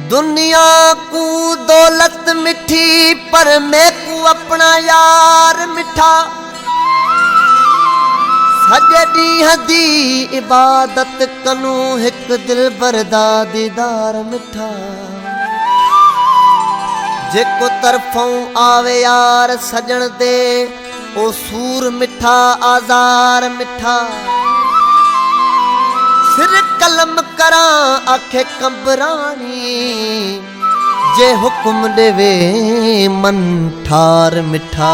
दुनिया को दौलत मिठी पर मैं को अपना यार मिठा। सजड़ी हदी इबादत कनू एक दिल बरदा दीदार मिठा। जेको तरफों आवे यार सजण दे ओ सूर मिठा आजार मिठा। सिर कलम करा आखे कंबरानी जे हुक्म देवे मन ठार मिठा।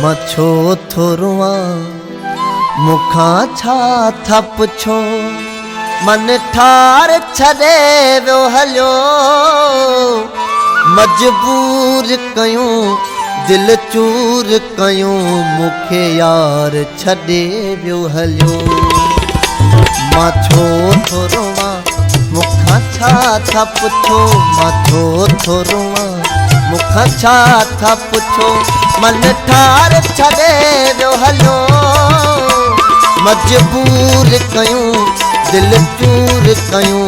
मछो थोरुआ मुखा छा था पुछो मन ठार छदे वो हलो। मजबूर कयूं दिल चूर कयूं मुखे यार छदे वो हलो। माछो थोरुआ मुखा छा था पुछो माछो थोरुआ मुखा छा था पुछो मन ठार छदे वो हलो। मजबूर कयूं दिल चूर कयूं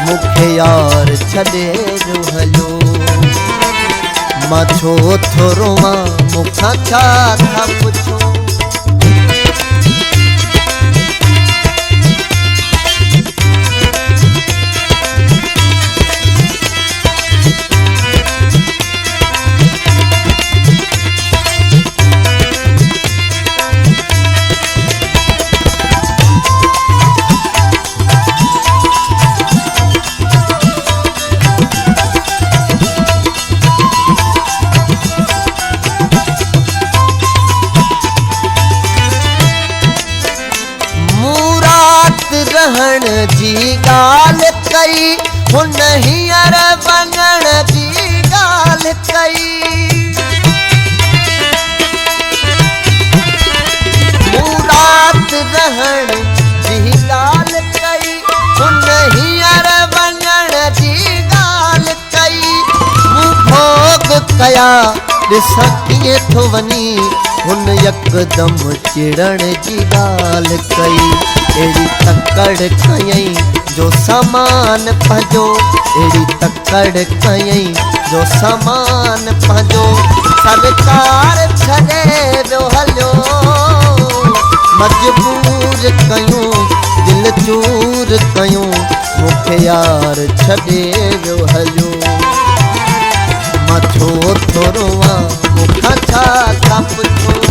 मुखे यार छदे वो हलो। माछो थोरुआ मुखा छा था पुछो। रहण जी गाल कई हुन हींअर वञण जी गाल कई। मूरात रहण जी गाल कई हुन हींअर वञण जी गाल कई। मूं भोग कया ॾिसां कीअं थो वञी हुन यकदम चिड़ण जी गाल कई। एड़ी तकड़ कयई जो सामान पंहिंजो एड़ी तकड़ कयई जो सामान पंहिंजो। सरकार छॾे वियो हलियो मजबूर कयूं दिल चूर कयूं मुखे यार छॾे वियो हलियो। मथो थोरुआ मुखा छा था पुछो।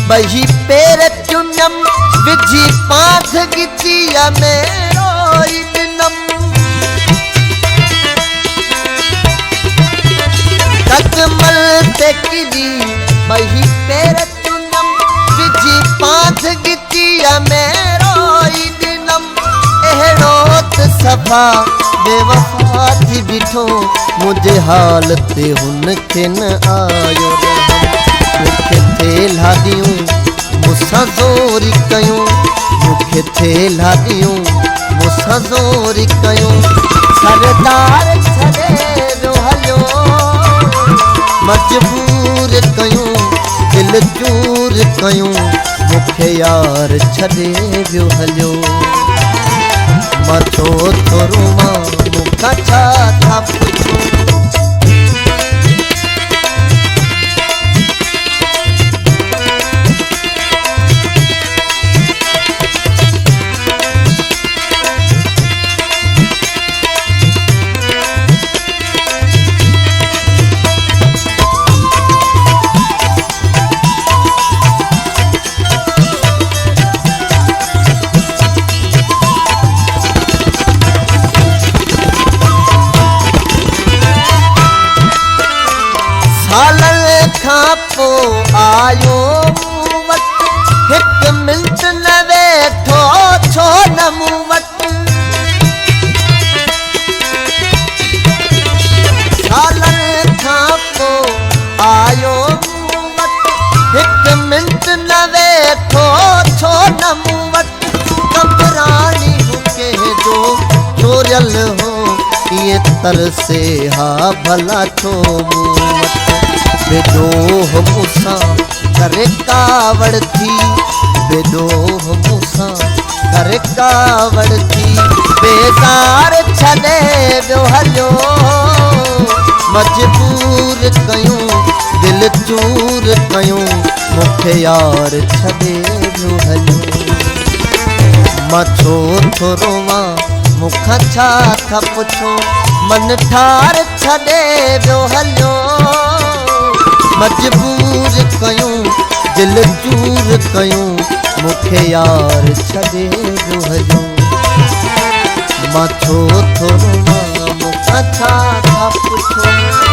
बही पेर चुनम विझी पाथ गिचिया में रोई दिनम। कदमल ते किरी बही पेर चुनम विझी पाथ गिचिया में रोई दिनम। एहड़ोत सफा बेवफा थी बिठो मुझे हालत हुन के न आयो। मुखे थेला दियूं मुसां ज़ोरी कयूं मुखे थेला दियूं मुसां ज़ोरी कयूं। सरदार छॾे वियो हलियो मजबूर कयूं दिल चूर कयूं मुखे यार छॾे वियो हलियो। मथो थोरुआ मुखा छा था पुछो। खां पोइ आयो वक़्तु हिकु मिंट न वेठो छो न मूं वटि सालनि खां पोइ आयो मूं वटि हिकु मिंट न वेठो छो न मूं वटि कबराणी हुके जो चोरियल हो ये तरसे हा भला छो मूं वटि बेदोह मूंसां करे कावड़ थी बेदोह मूंसां करे कावड़ थी बेज़ार छॾे वियो हलियो मजबूर कयूं दिल चूर कयूं मूंखे यार छॾे वियो हलियो मां छो थो रोवां मूंखां छा था पुछो मन ठार छॾे वियो हलियो मजबूर कयूं दिल चूर कयूं मूंखे यार छॾे वियो हलियो मां छो थो रोवां मूंखां छा था पुछो